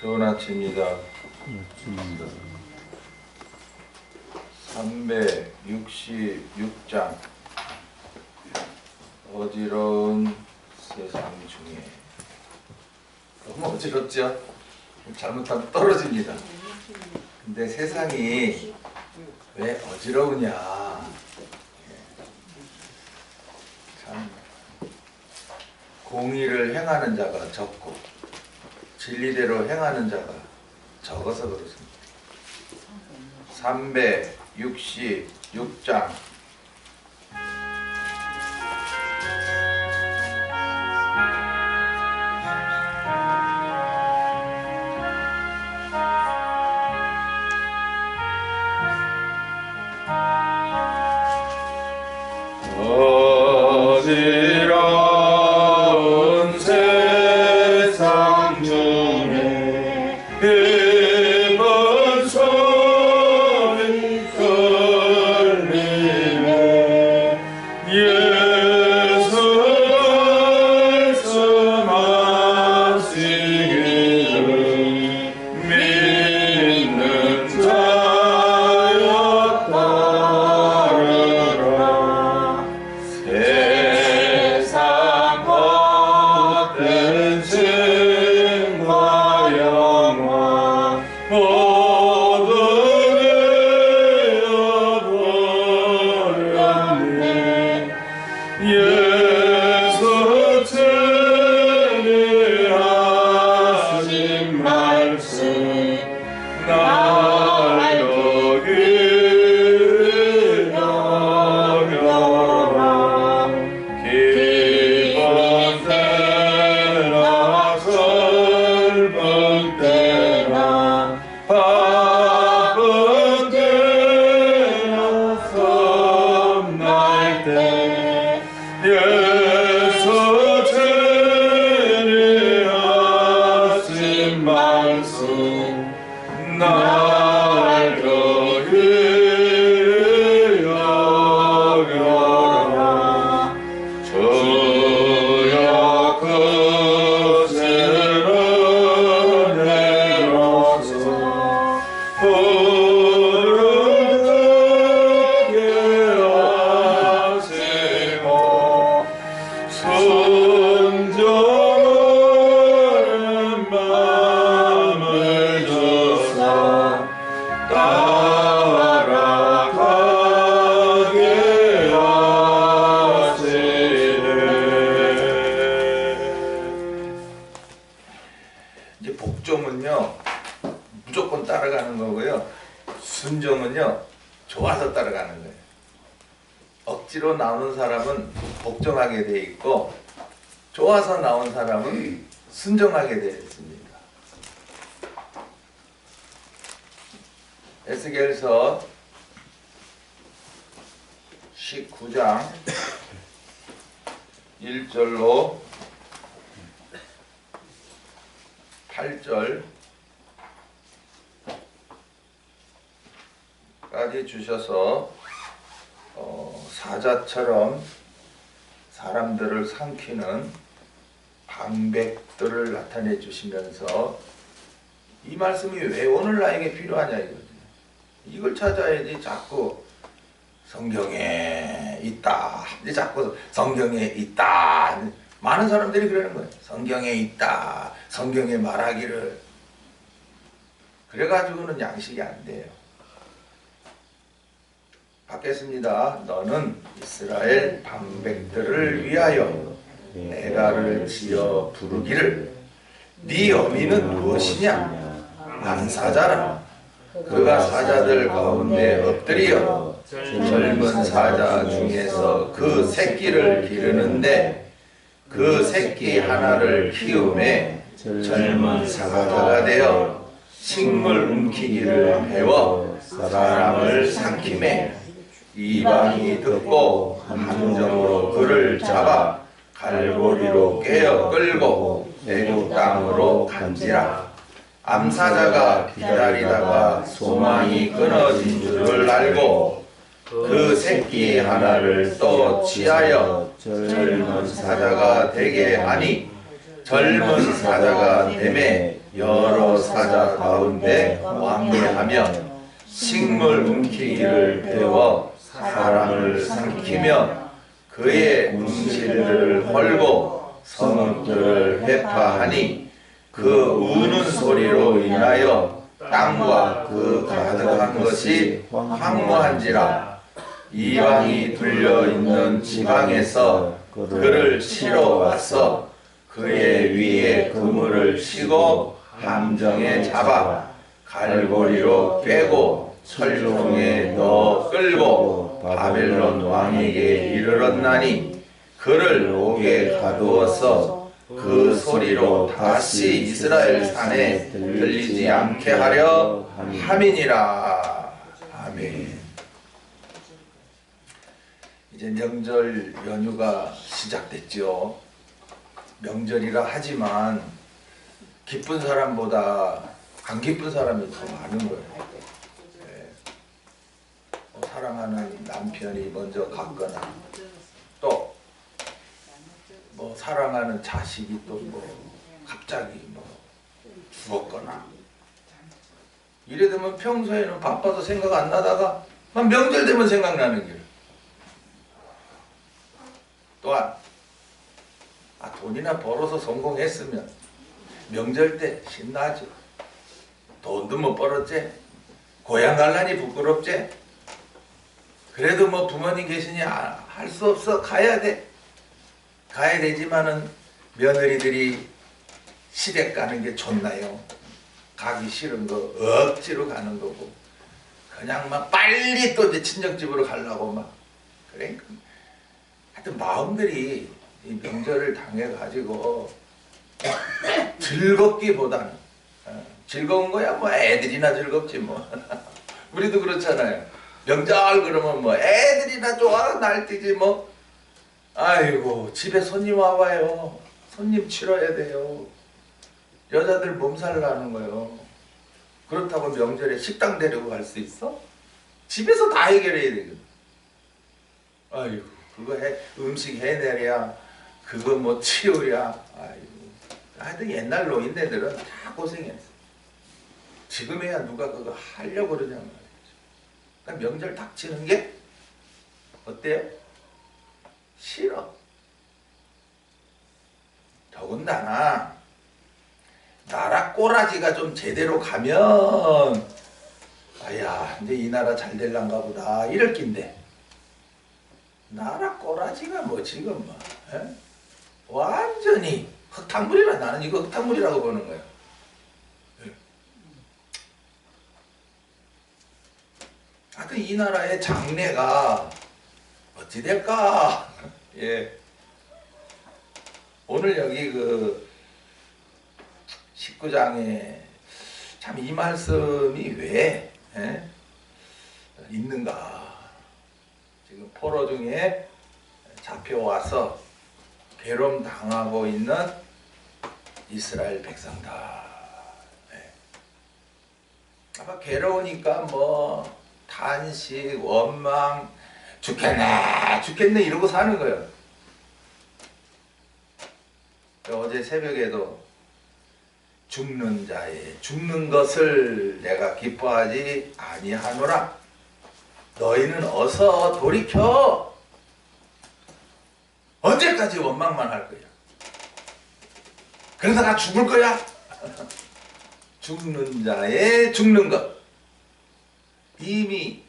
좋은 아침입니다. 366장 어지러운 세상 중에. 너무 어지럽죠? 잘못하면 떨어집니다. 근데 세상이 왜 어지러우냐. 참 공의를 행하는 자가 적고 진리대로 행하는 자가 적어서 그렇습니다. 366장 어지러운 세상 중에 깊은 소리 들리네. 예수 말씀하시기를 믿는 자여 따르라. 세상 헛된 칭과 영화 모두 되어버렸네. 예수 진리하신 말씀 날로 귀히 여겨라. 기쁜 때나 슬픈 때나 바쁜 때나 겁날 때 예수 진리하신 말씀 날로 귀히 여겨라. 주여 그 새를 내려서 부르게 하시고 순종하는 마음을 주사 따라가게 하시네. 이제 복종은요 무조건 따라가는 거고요, 순종은요 좋아서 따라가는 거예요. 억지로 나오는 사람은 복종하게 돼 있고 좋아서 나온 사람은 순종하게 되어 있습니다. 에스겔서 19장 1절로 8절까지 주셔서 사자처럼 사람들을 삼키는 방백들을 나타내 주시면서 이 말씀이 왜 오늘 나에게 필요하냐 이거지. 이걸 찾아야지. 자꾸 성경에 있다, 이제 자꾸 성경에 있다. 많은 사람들이 그러는 거예요. 성경에 있다, 성경에 말하기를. 그래가지고는 양식이 안 돼요. 받겠습니다. 너는 이스라엘 방백들을 위하여 내가를 지어 부르기를 네 어미는 무엇이냐? 난 사자라. 그가 사자들 가운데 엎드려 젊은 사자 중에서 그 새끼를 기르는데 그 새끼 하나를 키우매 젊은 사자가 되어 식물 움키기를 배워 사람을 삼키매 이방이 듣고 함정으로 그를 잡아 갈고리로 꿰어 끌고 애국 땅으로 간지라. 암사자가 기다리다가 소망이 끊어진 줄을 알고 그 새끼 하나를 또 취하여 젊은 사자가 되게 하니 젊은 사자가 되매 여러 사자 가운데 왕래하며 식물 움키기를 배워 사람을 삼키며 그의 웅실들을 헐고 성읍들을 회파하니 그 우는 소리로 인하여 땅과 그 가득한 것이 황무한지라. 이방이 둘려있는 지방에서 그를 치러 왔어 그의 위에 그물을 치고 함정에 잡아 갈고리로 꿰고 철통에 넣어 끌고 바벨론 왕에게 이르렀나니 그를 옥에 가두어서 그 소리로 다시 이스라엘 산에 들리지 않게 하려 함이니라. 아멘. 이제 명절 연휴가 시작됐죠. 명절이라 하지만 기쁜 사람보다 안 기쁜 사람이 더 많은 거예요. 네. 사랑하는 남편이 먼저 갔거나 또 뭐 사랑하는 자식이 또 뭐 갑자기 뭐 죽었거나 이래 되면 평소에는 바빠서 생각 안 나다가 막 명절 되면 생각나는 길. 또한 돈이나 벌어서 성공했으면 명절 때 신나죠. 돈도 못 벌었지, 고향 갈라니 부끄럽지. 그래도 뭐 부모님 계시니 할 수 없어 가야 돼. 가야 되지만은 며느리들이 시댁 가는 게 좋나요? 가기 싫은 거 억지로 가는 거고 그냥 막 빨리 또 이제 친정집으로 가려고 막 그래. 하여튼 마음들이 이 명절을 당해가지고 즐겁기보다는 즐거운 거야 뭐 애들이나 즐겁지 뭐. 우리도 그렇잖아요. 명절 그러면 뭐 애들이나 좋아 날뛰지 뭐. 아이고 집에 손님 와봐요. 손님 치러야 돼요. 여자들 몸살 나는 거예요. 그렇다고 명절에 식당 데리고 갈 수 있어? 집에서 다 해결해야 되거든. 아이고 그거 음식 해내랴 그거 뭐 치우랴. 아이고 하여튼 옛날 노인네들은 다 고생했어. 지금에야 누가 그거 하려고 그러냐 말이죠. 그러니까 명절 닥치는 게 어때요? 싫어. 더군다나 나라 꼬라지가 좀 제대로 가면 아야 이제 이 나라 잘 될란가 보다 이럴 낀데 나라 꼬라지가 뭐 지금 뭐 에? 완전히 흙탕물이라. 나는 이거 흙탕물이라고 보는 거예요. 하여튼 이 나라의 장래가 어찌 될까? 예. 오늘 여기 그 19장에 참 이 말씀이 왜 있는가? 지금 포로 중에 잡혀와서 괴로움 당하고 있는 이스라엘 백성다. 네. 아마 괴로우니까 뭐 탄식, 원망, 죽겠네, 죽겠네 이러고 사는 거예요. 어제 새벽에도 죽는 자의 죽는 것을 내가 기뻐하지 아니하노라. 너희는 어서 돌이켜. 언제까지 원망만 할 거야? 그러다가 죽을 거야? 죽는 자의 죽는 것. 이미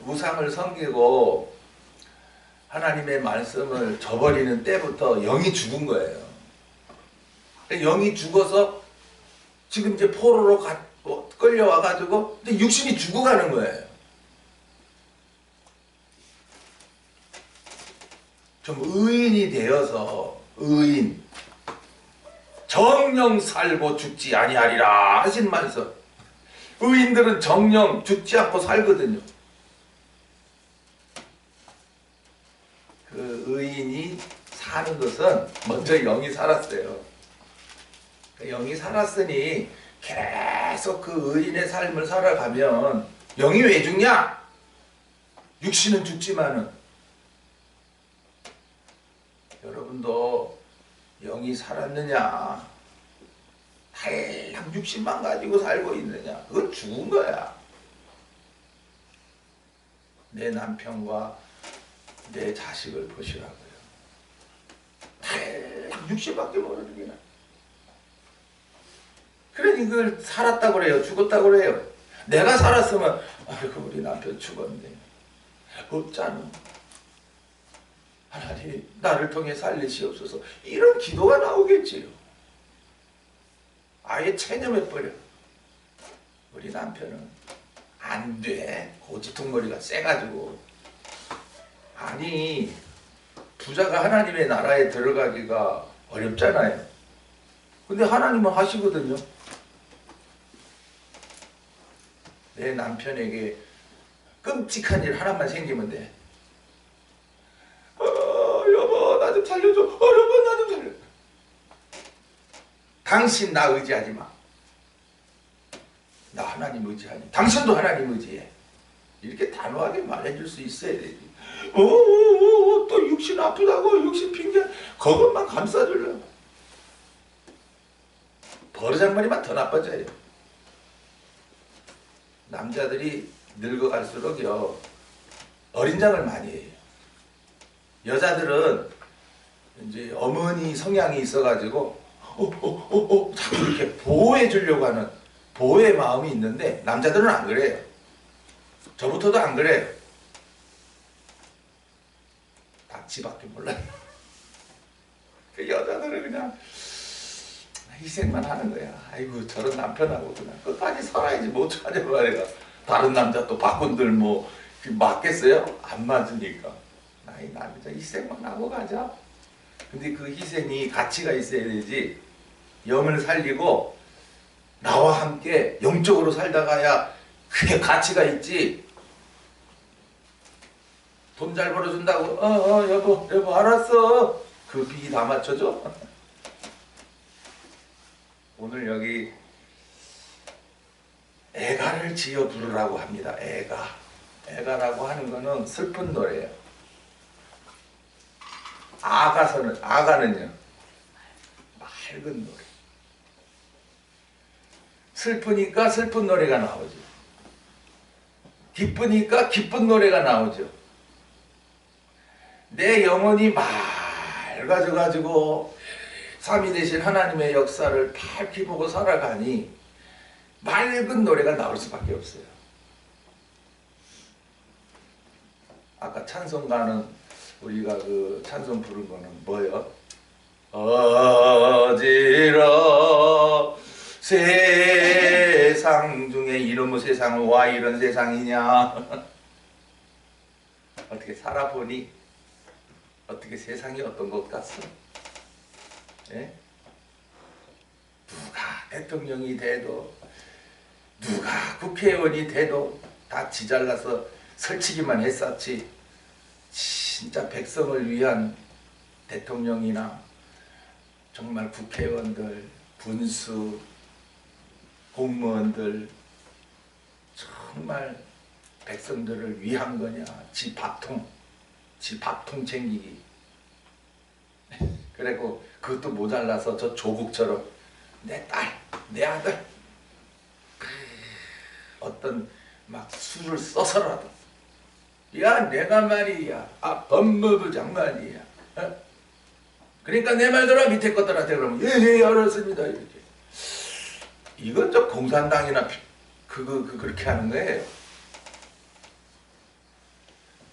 우상을 섬기고 하나님의 말씀을 저버리는 때부터 영이 죽은 거예요. 영이 죽어서 지금 이제 포로로 끌려와가지고 이제 육신이 죽어가는 거예요. 좀 의인이 되어서 의인 정령 살고 죽지 아니하리라 하신 말씀. 의인들은 정령 죽지 않고 살거든요. 그 의인이 사는 것은 먼저 영이 살았어요. 영이 살았으니 계속 그 의인의 삶을 살아가면 영이 왜 죽냐? 육신은 죽지만은 여러분도 영이 살았느냐? 육신만 가지고 살고 있느냐? 그건 죽은 거야. 내 남편과 내 자식을 보시라고요. 탈락 육신밖에 모르는 게 나. 그러니 그걸 살았다고 그래요? 죽었다고 그래요? 내가 살았으면 아이고 우리 남편 죽었네. 없잖아. 하나님 나를 통해 살리시옵소서. 이런 기도가 나오겠지요. 아예 체념해버려. 우리 남편은 안 돼. 고지통머리가 세가지고. 아니 부자가 하나님의 나라에 들어가기가 어렵잖아요. 근데 하나님은 하시거든요. 내 남편에게 끔찍한 일 하나만 생기면 돼. 여보 나 좀 살려줘. 여보 나 좀 살려줘. 당신 나 의지하지 마. 나 하나님 의지하니. 당신도 하나님 의지해. 이렇게 단호하게 말해줄 수 있어야 되지. 또 육신 아프다고 육신 핑계 그것만 감싸주려고. 버르장머리만 더 나빠져요. 남자들이 늙어갈수록요 어린장을 많이 해요. 여자들은 이제 어머니 성향이 있어가지고 자꾸 이렇게 보호해 주려고 하는 보호의 마음이 있는데 남자들은 안 그래요. 저부터도 안 그래요. 닥치밖에 몰라요. 그 여자들은 그냥 희생만 하는 거야. 아이고 저런 남편하고 그냥 끝까지 살아야지 뭐 어쩌냐 말이야. 다른 남자 또 바꾼들 뭐 맞겠어요? 안 맞으니까. 아이 남자 희생만 하고 가자. 근데 그 희생이 가치가 있어야 되지. 영을 살리고 나와 함께 영적으로 살다가야 그게 가치가 있지. 돈 잘 벌어준다고 여보 알았어. 그 비 다 맞춰줘. 오늘 여기 애가를 지어 부르라고 합니다. 애가라고 하는 거는 슬픈 노래예요. 아가는요 맑은 노래. 슬프니까 슬픈 노래가 나오죠. 기쁘니까 기쁜 노래가 나오죠. 내 영혼이 맑아져가지고 삼위 되신 하나님의 역사를 밝히 보고 살아가니 맑은 노래가 나올 수밖에 없어요. 아까 찬송가는 우리가 그 찬송 부른 거는 뭐예요? 어지러 세상 중에 이놈의 세상은 와 이런 세상이냐. 어떻게 살아보니 어떻게 세상이 어떤 것 같소? 예? 누가 대통령이 돼도 누가 국회의원이 돼도 다 지잘나서 설치기만 했었지. 진짜 백성을 위한 대통령이나 정말 국회의원들, 군수, 공무원들 정말 백성들을 위한 거냐. 지 밥통 챙기기. 그리고 그것도 모자라서 저 조국처럼 내 딸, 내 아들 어떤 막 수를 써서라도 야 내가 말이야 법무부장 말이야 그러니까 내 말 들어 밑에 것들한테 그러면 예 알았습니다 이렇게. 이건 저 공산당이나 그렇게 하는 거예요.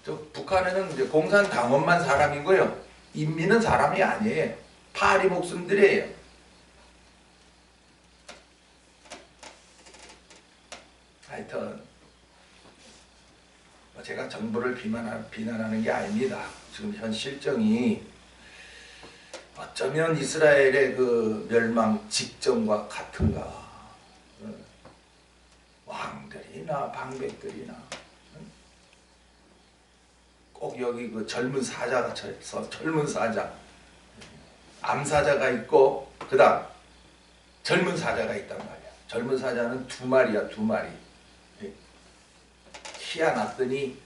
저 북한에는 이제 공산당원만 사람이고요 인민은 사람이 아니에요. 파리 목숨들이에요. 하여튼 제가 정부를 비난하는 게 아닙니다. 지금 현 실정이 어쩌면 이스라엘의 그 멸망 직전과 같은가. 왕들이나 방백들이나 꼭 여기 그 젊은 사자가 쳐서 젊은 사자 암사자가 있고 그 다음 젊은 사자가 있단 말이야. 젊은 사자는 두 마리야. 희한하더니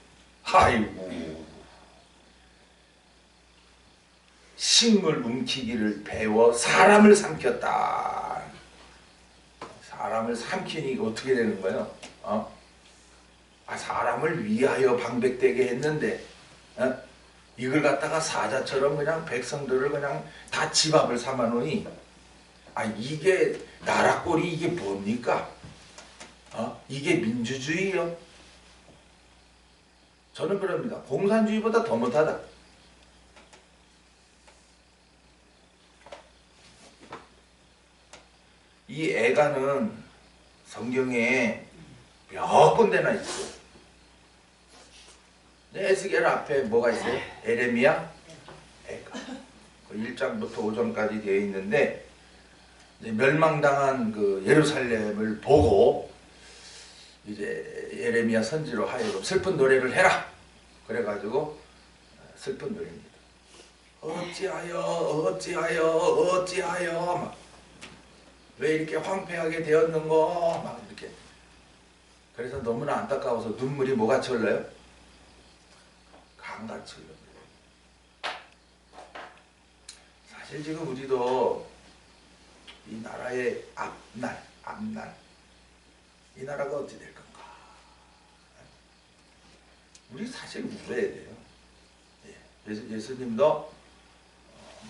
아이고 식물 움키기를 배워 사람을 삼켰다. 사람을 삼키니 어떻게 되는 거예요? 사람을 위하여 방백되게 했는데 이걸 갖다가 사자처럼 그냥 백성들을 그냥 다 집앞을 삼아놓으니 이게 나라꼴이 이게 뭡니까? 이게 민주주의요? 저는 그럽니다. 공산주의보다 더 못하다. 이 애가는 성경에 몇 군데나 있어요. 에스겔 앞에 뭐가 있어요? 에레미야? 애가. 1장부터 5장까지 되어 있는데 멸망당한 그 예루살렘을 보고 이제 예레미야 선지로 하여금 슬픈 노래를 해라. 그래가지고 슬픈 노래입니다. 어찌하여 막 왜 이렇게 황폐하게 되었는고 막 이렇게. 그래서 너무나 안타까워서 눈물이 뭐같이 흘러요? 강같이 흘러요. 사실 지금 우리도 이 나라의 앞날 이 나라가 어찌 될 건가? 우리 사실 울어야 돼요. 예수님도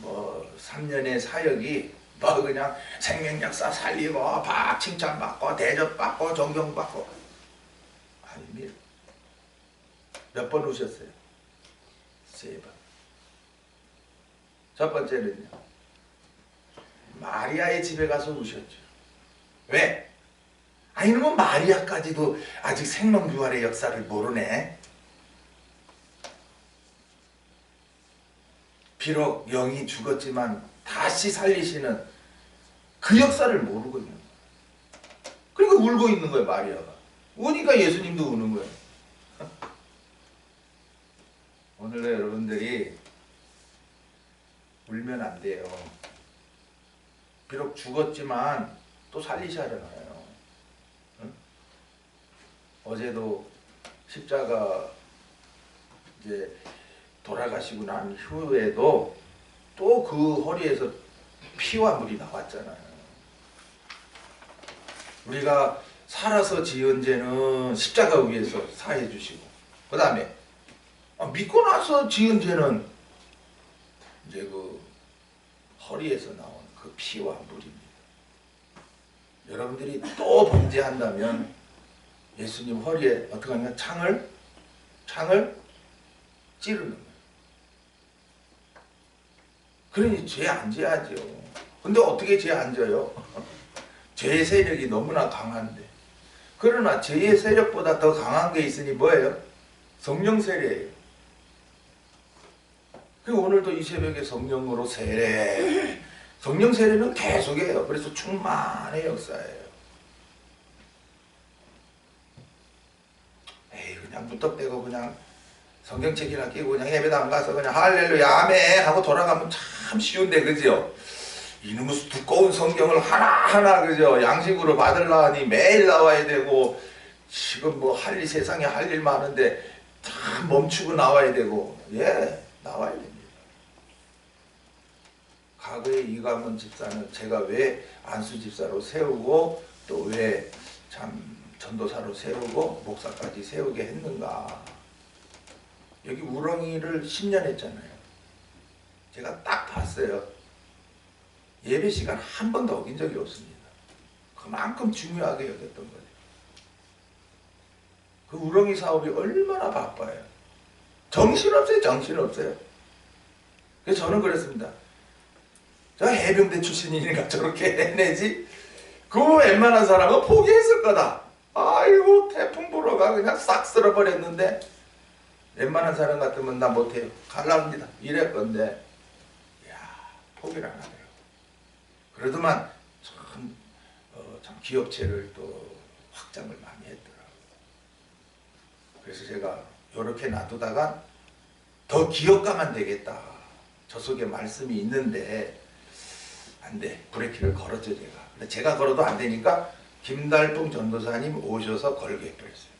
뭐 3년의 사역이 뭐 그냥 생명역사 살리고 막 칭찬받고 대접받고 존경받고 아닙니다. 몇 번 우셨어요? 3번. 첫 번째는요. 마리아의 집에 가서 우셨죠. 왜? 이놈은 마리아까지도 아직 생명부활의 역사를 모르네. 비록 영이 죽었지만 다시 살리시는 그 역사를 모르거든요. 그러니까 울고 있는 거예요, 마리아가. 우니까 예수님도 우는 거예요. 오늘날 여러분들이 울면 안 돼요. 비록 죽었지만 또 살리시잖아요. 응? 어제도 십자가 이제 돌아가시고 난 후에도 또 그 허리에서 피와 물이 나왔잖아요. 우리가 살아서 지은 죄는 십자가 위에서 사해 주시고, 그 다음에 믿고 나서 지은 죄는 이제 그 허리에서 나온 그 피와 물입니다. 여러분들이 또 범죄한다면 예수님 허리에 어떻게 하냐? 창을 찌르는 거예요. 그러니 죄 안 져야죠. 근데 어떻게 죄 안 져요? 죄의 세력이 너무나 강한데. 그러나 죄의 세력보다 더 강한 게 있으니 뭐예요? 성령 세례예요. 그리고 오늘도 이 새벽에 성령으로 세례. 성령 세례는 계속해요. 그래서 충만의 역사예요. 그냥 무턱대고 그냥 성경책이나 끼고 그냥 예배도 안 가서 그냥 할렐루야 아멘 하고 돌아가면 참 쉬운데, 그죠? 이놈의 두꺼운 성경을 하나하나, 그죠? 양식으로 받으려니 매일 나와야 되고, 지금 뭐 세상에 할 일 많은데 다 멈추고 나와야 되고, 나와야 됩니다. 과거에 이광문 집사는 제가 왜 안수 집사로 세우고 또 왜 참 전도사로 세우고 목사까지 세우게 했는가? 여기 우렁이를 10년 했잖아요. 제가 딱 봤어요. 예배 시간 한 번도 어긴 적이 없습니다. 그만큼 중요하게 여겼던 거예요. 그 우렁이 사업이 얼마나 바빠요. 정신없어요. 정신없어요. 그래서 저는 그랬습니다. 저 해병대 출신이니까 저렇게 해내지, 그 웬만한 사람은 포기했을 거다. 아이고 태풍 불어가 그냥 싹 쓸어버렸는데 웬만한 사람 같으면 나 못해요. 갈랍니다. 이럴 건데 포기를 안 하더라고요. 그래도만 참 기업체를 또 확장을 많이 했더라고요. 그래서 제가 이렇게 놔두다가 더 기업가만 되겠다. 저 속에 말씀이 있는데 안 돼. 브레이크를 걸었죠 제가. 근데 제가 걸어도 안 되니까 김달봉 전도사님 오셔서 걸게 해버렸어요.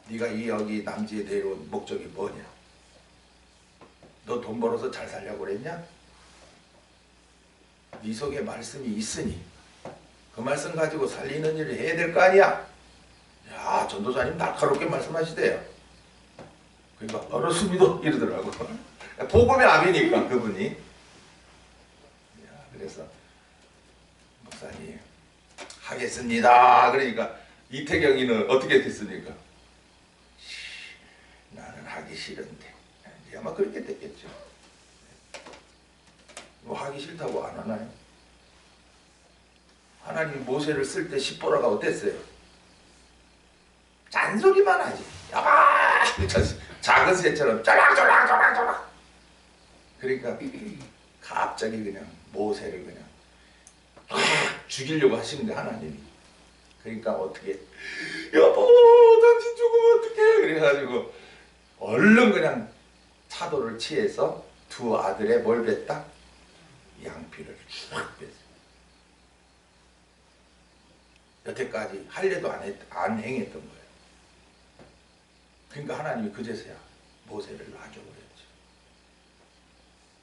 네가 여기 남지에 내려온 목적이 뭐냐? 너 돈 벌어서 잘 살려고 그랬냐? 네 속에 말씀이 있으니 그 말씀 가지고 살리는 일을 해야 될 거 아니야. 야, 전도사님 날카롭게 말씀하시대요. 그러니까 알았습니다 이러더라고. 복음의 아비니까 그분이. 야, 그래서 목사님 하겠습니다. 그러니까 이태경이는 어떻게 했겠습니까? 나는 하기 싫은데. 아마 그렇게 됐겠죠. 뭐 하기 싫다고 안 하나요? 하나님이 모세를 쓸 때 십보라가 어땠어요? 잔소리만 하지. 야바! 작은 새처럼 쫄락쫄락쫄락쫄락. 그러니까 갑자기 그냥 모세를 그냥 죽이려고 하시는데 하나님이. 그러니까 어떻게 여보 당신 죽으면 어떡해. 그래가지고 얼른 그냥 차도를 취해서 두 아들의 뭘 뺐다? 양피를 쫙 뺐어요. 여태까지 할례도 안 행했던 거예요. 그러니까 하나님이 그제서야 모세를 놔줘버렸죠.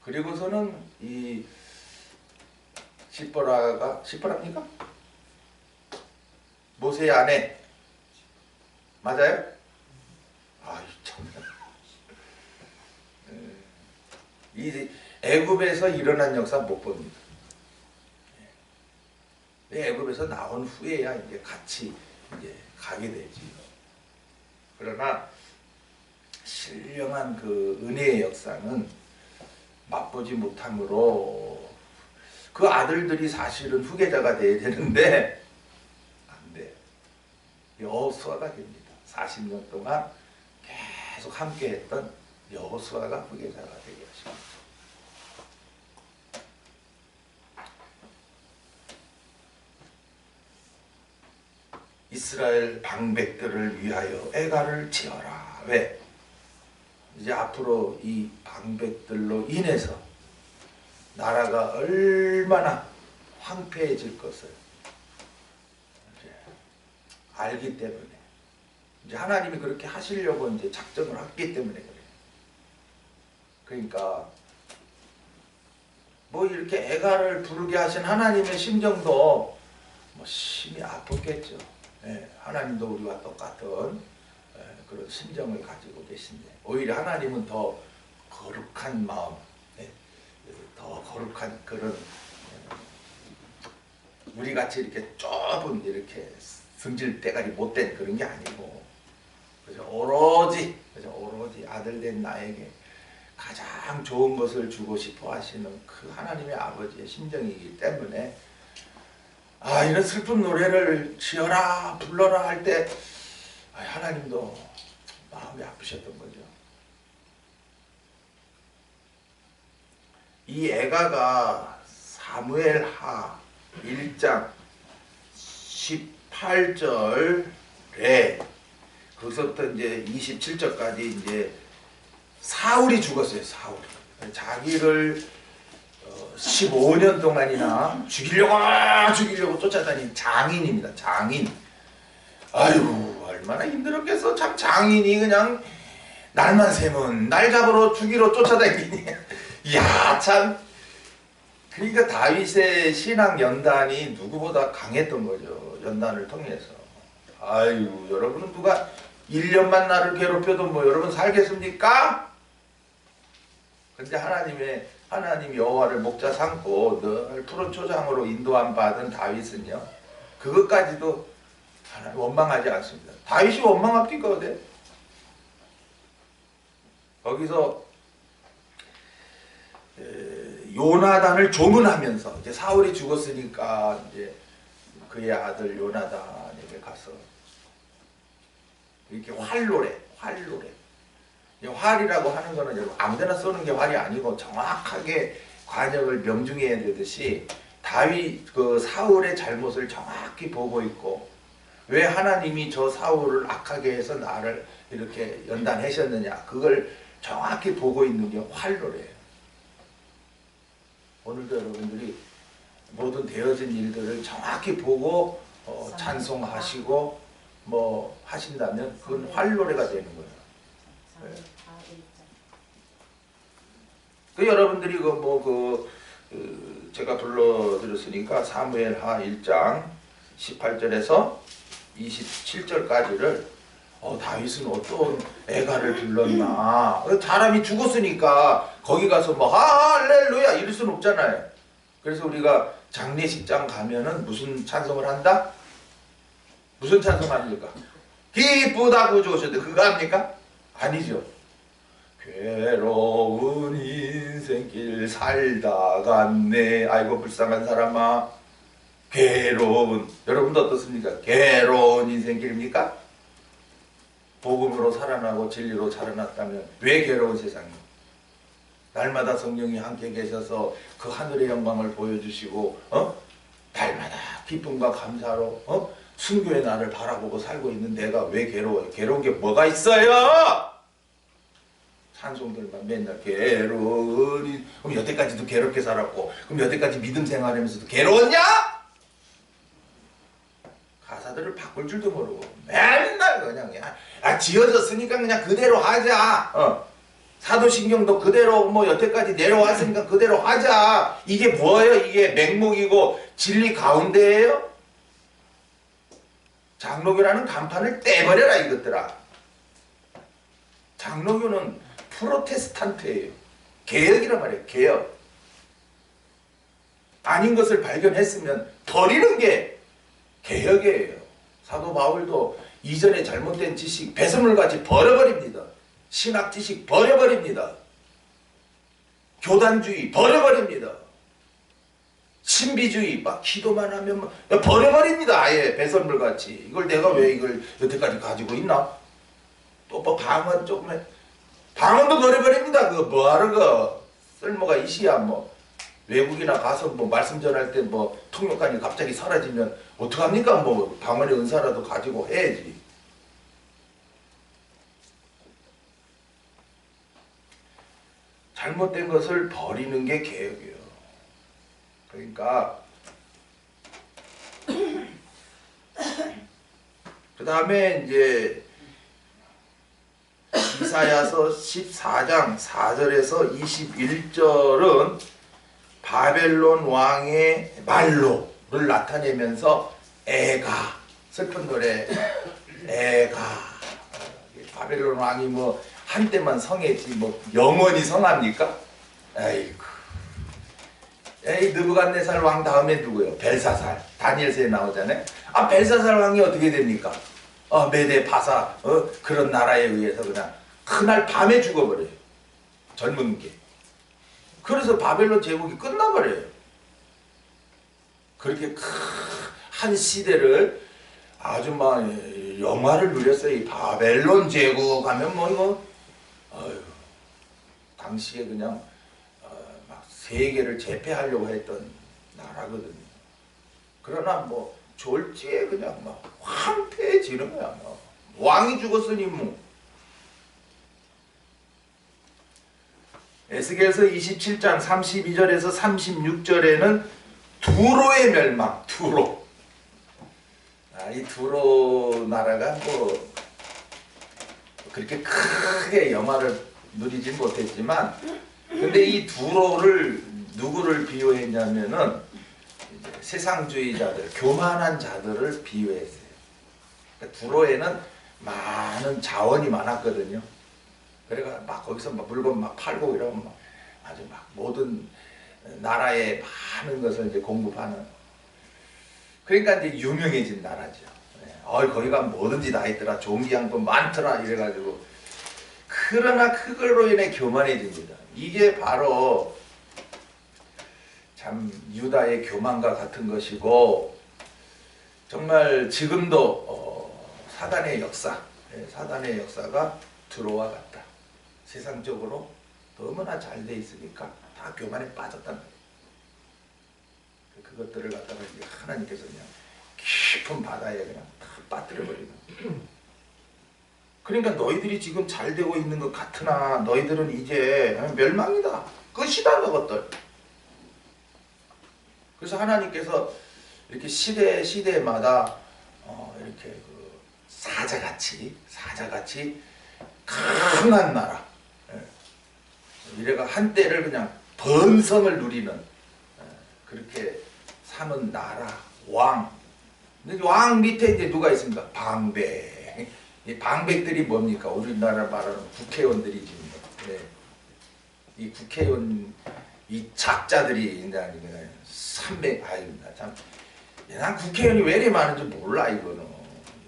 그리고서는 이 십보라입니까? 모세의 아내 맞아요? 아이 참. 이 애굽에서 일어난 역사 못 봅니다. 애굽에서 나온 후에야 이제 같이 이제 가게 되지. 그러나 신령한 그 은혜의 역사는 맛보지 못함으로 그 아들들이 사실은 후계자가 돼야 되는데 안 돼. 여호수아가 됩니다. 40년 동안 계속 함께했던 여호수아가 후계자가 되게 하십니다. 이스라엘 방백들을 위하여 애가를 지어라. 왜? 이제 앞으로 이 방백들로 인해서 나라가 얼마나 황폐해질 것을 이제 알기 때문에 이제 하나님이 그렇게 하시려고 이제 작정을 했기 때문에 그래요. 그러니까 뭐 이렇게 애가를 부르게 하신 하나님의 심정도 뭐 심히 아팠겠죠. 예, 하나님도 우리와 똑같은 그런 심정을 가지고 계신데 오히려 하나님은 더 거룩한 마음, 더 거룩한 그런 우리같이 이렇게 좁은 이렇게 승질 대가리 못된 그런 게 아니고 그저 오로지 아들된 나에게 가장 좋은 것을 주고 싶어 하시는 그 하나님의 아버지의 심정이기 때문에 이런 슬픈 노래를 지어라 불러라 할 때 하나님도 마음이 아프셨던 거죠. 이 애가가 사무엘하 1장 18절에 거기서부터 이제 27절까지 이제 사울이 죽었어요. 사울이 자기를 15년 동안이나 죽이려고 쫓아다닌 장인입니다. 장인. 아유 얼마나 힘들었겠어. 참 장인이 그냥 날만 새면 날 잡으러 죽이러 쫓아다니니. 이야 참. 그러니까 다윗의 신앙 연단이 누구보다 강했던 거죠. 연단을 통해서. 아유 여러분은 누가 1년만 나를 괴롭혀도 뭐 여러분 살겠습니까? 근데 하나님 여호와를 목자 삼고 늘 푸른 초장으로 인도함 받은 다윗은요. 그것까지도 하나님 원망하지 않습니다. 다윗이 원망합니까? 어때? 거기서 요나단을 조문하면서 이제 사울이 죽었으니까 이제 그의 아들 요나단에게 가서 이렇게 활로래. 활이라고 하는 거는 여러분 아무데나 쏘는 게 활이 아니고 정확하게 관역을 명중해야 되듯이 다윗 그 사울의 잘못을 정확히 보고 있고 왜 하나님이 저 사울을 악하게 해서 나를 이렇게 연단하셨느냐 그걸 정확히 보고 있는 게 활로래요. 오늘도 여러분들이 모든 되어진 일들을 정확히 보고 찬송하시고 뭐 하신다면 그건 활로래가 되는 거예요. 네. 그 여러분들이 제가 불러드렸으니까 사무엘하 1장 18절에서 27절까지를 다윗은 어떤 애가를 불렀나. 사람이 죽었으니까 거기 가서 뭐 할렐루야 이럴 수는 없잖아요. 그래서 우리가 장례식장 가면은 무슨 찬송을 한다? 무슨 찬송 합니까? 기쁘다고 좋으셔도 그거 합니까? 아니죠. 괴로운 인생길 살다 갔네. 아이고 불쌍한 사람아. 괴로운, 여러분도 어떻습니까? 괴로운 인생길입니까? 복음으로 살아나고 진리로 살아났다면 왜 괴로운 세상이에요? 날마다 성령이 함께 계셔서 그 하늘의 영광을 보여주시고 날마다 기쁨과 감사로 순교의 날을 바라보고 살고 있는 내가 왜 괴로워요? 괴로운 게 뭐가 있어요? 찬송들만 맨날 괴로운, 그럼 여태까지도 괴롭게 살았고, 그럼 여태까지 믿음 생활하면서도 괴로웠냐? 가사들을 바꿀 줄도 모르고 맨날 그냥 지어졌으니까 그냥 그대로 하자. 사도신경도 그대로 뭐 여태까지 내려왔으니까 그대로 하자. 이게 뭐예요? 이게 맹목이고 진리 가운데예요? 장로교라는 간판을 떼버려라 이것들아. 장로교는 프로테스탄트예요. 개혁이란 말이에요. 개혁. 아닌 것을 발견했으면 버리는 게 개혁이에요. 사도 바울도 이전에 잘못된 지식 배설물같이 버려버립니다. 신학 지식 버려버립니다. 교단주의 버려버립니다. 신비주의 막 기도만 하면 막 버려버립니다. 아예 배설물같이. 이걸 내가 왜 이걸 여태까지 가지고 있나? 또 뭐 방언 조금 해. 방언도 버려버립니다. 그거 뭐하러 그 쓸모가 있이야. 뭐 외국이나 가서 뭐 말씀 전할 때 뭐 통역관이 갑자기 사라지면 어떡합니까? 뭐 방언의 은사라도 가지고 해야지. 잘못된 것을 버리는 게 개혁이에요. 그러니까 그 다음에 이제 이사야서 14장 4절에서 21절은 바벨론 왕의 말로를 나타내면서 애가, 슬픈 노래 애가, 바벨론 왕이 뭐 한때만 성했지 뭐 영원히 성합니까? 아이고. 에이, 느부갓네살 왕 다음에 누구요? 벨사살. 다니엘서에 나오잖아요. 아, 벨사살 왕이 어떻게 됩니까? 메데 바사 그런 나라에 의해서 그냥 그날 밤에 죽어버려요. 젊은 게. 그래서 바벨론 제국이 끝나버려요. 그렇게 한 시대를 아주 막 영화를 누렸어요. 이 바벨론 제국 하면 뭐 이거 당시에 그냥 막 세계를 제패하려고 했던 나라거든요. 그러나 뭐 졸지에 그냥 막 황폐해지는 거야. 뭐. 왕이 죽었으니 뭐. 에스겔서 27장 32절에서 36절에는 두로의 멸망, 두로. 이 두로 나라가 뭐 그렇게 크게 영화를 누리진 못했지만, 근데 이 두로를 누구를 비유했냐면은 세상주의자들, 교만한 자들을 비유했어요. 그러니까 두로에는 많은 자원이 많았거든요. 그래가 막 거기서 막 물건 막 팔고 이러면 막 아주 막 모든 나라의 많은 것을 이제 공급하는. 그러니까 이제 유명해진 나라죠. 거기가 뭐든지 다 있더라. 종기양도 많더라. 이래가지고. 그러나 그걸로 인해 교만해집니다. 이게 바로 참 유다의 교만과 같은 것이고, 정말 지금도 사단의 역사가 두로와 같다. 세상적으로 너무나 잘 돼 있으니까 다 교만에 빠졌단 말이에요. 그것들을 갖다가 하나님께서 그냥 깊은 바다에 그냥 다 빠뜨려버리는. 그러니까 너희들이 지금 잘 되고 있는 것 같으나 너희들은 이제 멸망이다. 끝이다 그것들. 그래서 하나님께서 이렇게 시대마다 이렇게 그 사자같이 강한 나라, 이래가 한때를 그냥 번성을 누리는 그렇게 사는 나라, 왕, 근데 왕 밑에 이제 누가 있습니까? 방백. 이 방백들이 뭡니까? 우리나라 말하는 국회의원들이지. 네. 이 국회의원 이 작자들이 이제 300 아유 나 참. 난 국회의원이 왜 이렇게 많은지 몰라 이거는.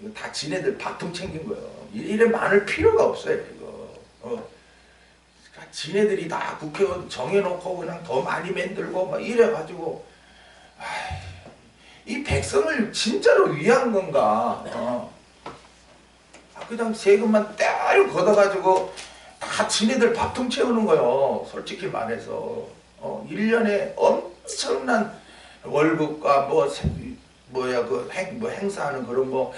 이거 다 지네들 밥통 챙긴 거예요. 이래 많을 필요가 없어요 이거. 그러니까 지네들이 다 국회의원 정해놓고 그냥 더 많이 만들고 막 이래가지고 이 백성을 진짜로 위한 건가? 그냥 세금만 떼를 걷어가지고 다 지네들 밥통 채우는 거예요. 솔직히 말해서 1년에 엄청난 월급과 뭐야 그 행사하는 그런 뭐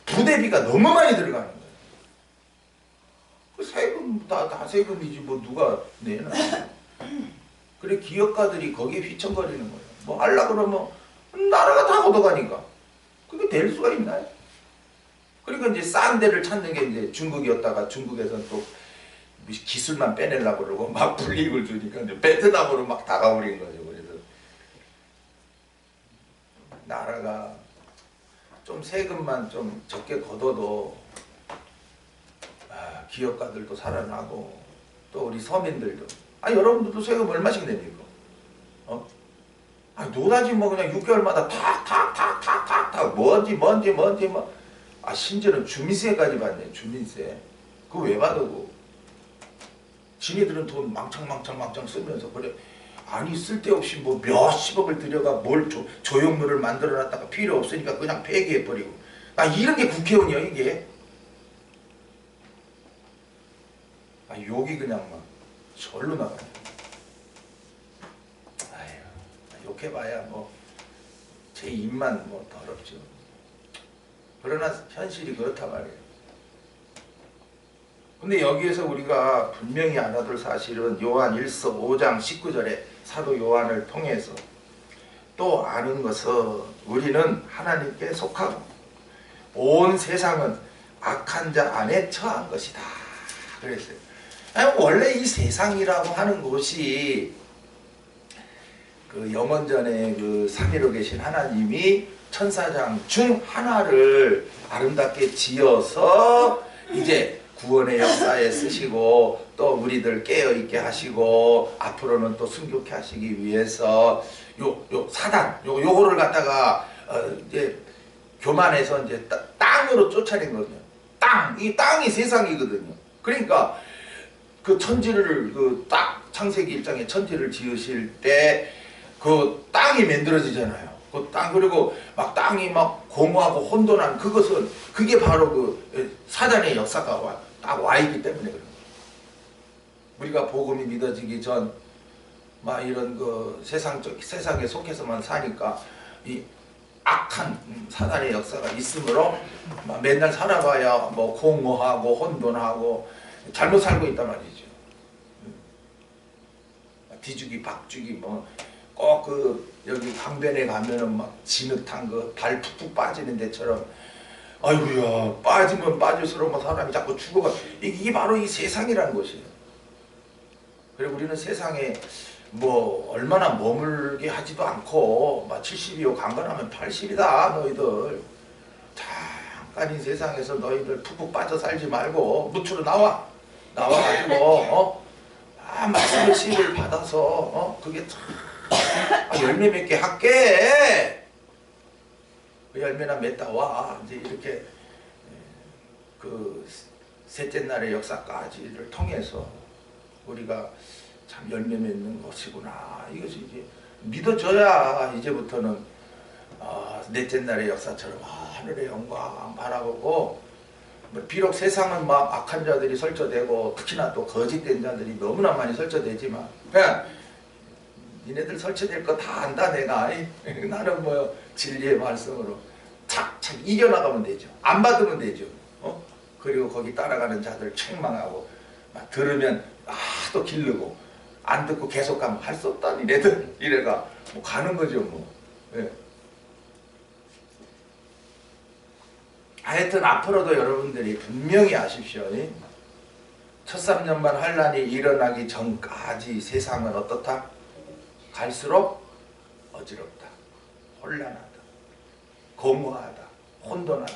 부대비가 너무 많이 들어가는 거예요. 그 세금 다 세금이지 뭐 누가 내나. 그래 기업가들이 거기에 휘청거리는 거예요. 뭐 하려 그러면 나라가 다 걷어가니까 그게 될 수가 있나요? 그러니까 이제 싼 데를 찾는 게 이제 중국이었다가 중국에서는 또 기술만 빼내려고 그러고 막 불이익을 주니까 이제 베트남으로 막 다가버린 거죠. 그래서 나라가 좀 세금만 좀 적게 걷어도 기업가들도 살아나고 또 우리 서민들도 여러분들도 세금 얼마씩 냅니까? 노다지 뭐 그냥 6개월마다 탁탁탁탁탁탁 뭔지 뭐 심지어는 주민세까지 받네. 주민세 그거 왜 받고 지네들은 돈 망창 쓰면서 그래. 아니 쓸데없이 뭐 몇십억을 들여가 뭘 조형물을 만들어놨다가 필요 없으니까 그냥 폐기해버리고 이런 게 국회의원이야 이게. 욕이 그냥 막 절로 나가네. 욕해봐야 뭐 제 입만 뭐 더럽죠. 그러나 현실이 그렇단 말이에요. 근데 여기에서 우리가 분명히 알아둘 사실은 요한 1서 5장 19절에 사도 요한을 통해서 또 아는 것은 우리는 하나님께 속하고 온 세상은 악한 자 안에 처한 것이다. 그랬어요. 원래 이 세상이라고 하는 것이 그 영원전에 그 삼위로 계신 하나님이 천사장 중 하나를 아름답게 지어서 이제 구원의 역사에 쓰시고 또 우리들 깨어있게 하시고 앞으로는 또 순교케 하시기 위해서 요 사단 요거를 갖다가 이제 교만해서 이제 땅으로 쫓아낸 거거든요. 이 땅이 세상이거든요. 그러니까 그 천지를 딱 창세기 1장에 천지를 지으실 때 그 땅이 만들어지잖아요. 그 땅 그리고 막 땅이 막 공허하고 혼돈한 그게 바로 그 사단의 역사가 딱 와 있기 때문에 그런 거예요. 우리가 복음이 믿어지기 전 막 이런 그 세상에 속해서만 사니까 이 악한 사단의 역사가 있으므로 막 맨날 살아봐야 뭐 공허하고 혼돈하고 잘못 살고 있단 말이죠. 뒤죽이 박죽이 뭐 꼭 여기 강변에 가면은 막 진흙탕 발 푹푹 빠지는 데처럼 아이고야 빠지면 빠질수록 뭐 사람이 자꾸 죽어가. 이게 바로 이 세상이라는 것이에요. 그리고 우리는 세상에 뭐 얼마나 머물게 하지도 않고 막 70이요 강건하면 80이다 너희들. 잠깐 이 세상에서 너희들 푹푹 빠져 살지 말고 무추로 나와가지고 말씀의 씨를 받아서 그게 열매 맺게 할게. 그 열매나 맺다 와. 이제 이렇게 그 셋째 날의 역사까지를 통해서 우리가 참 열매 맺는 것이구나. 이것이 이제 믿어져야 이제부터는 넷째 날의 역사처럼 하늘의 영광 바라보고 비록 세상은 막 악한 자들이 설쳐되고 특히나 또 거짓된 자들이 너무나 많이 설쳐되지만 그냥 니네들 설치될 거 다 안다 내가. 나는 뭐 진리의 말씀으로 착착 이겨나가면 되죠. 안 받으면 되죠. 그리고 거기 따라가는 자들 책망하고 막 들으면 또 기르고 안 듣고 계속 가면 할 수 없다 니네들 이래가 뭐 가는 거죠 뭐. 예. 하여튼 앞으로도 여러분들이 분명히 아십시오. 첫 3년만 환란이 일어나기 전까지 세상은 어떻다? 갈수록 어지럽다. 혼란하다. 공허하다, 혼돈하다.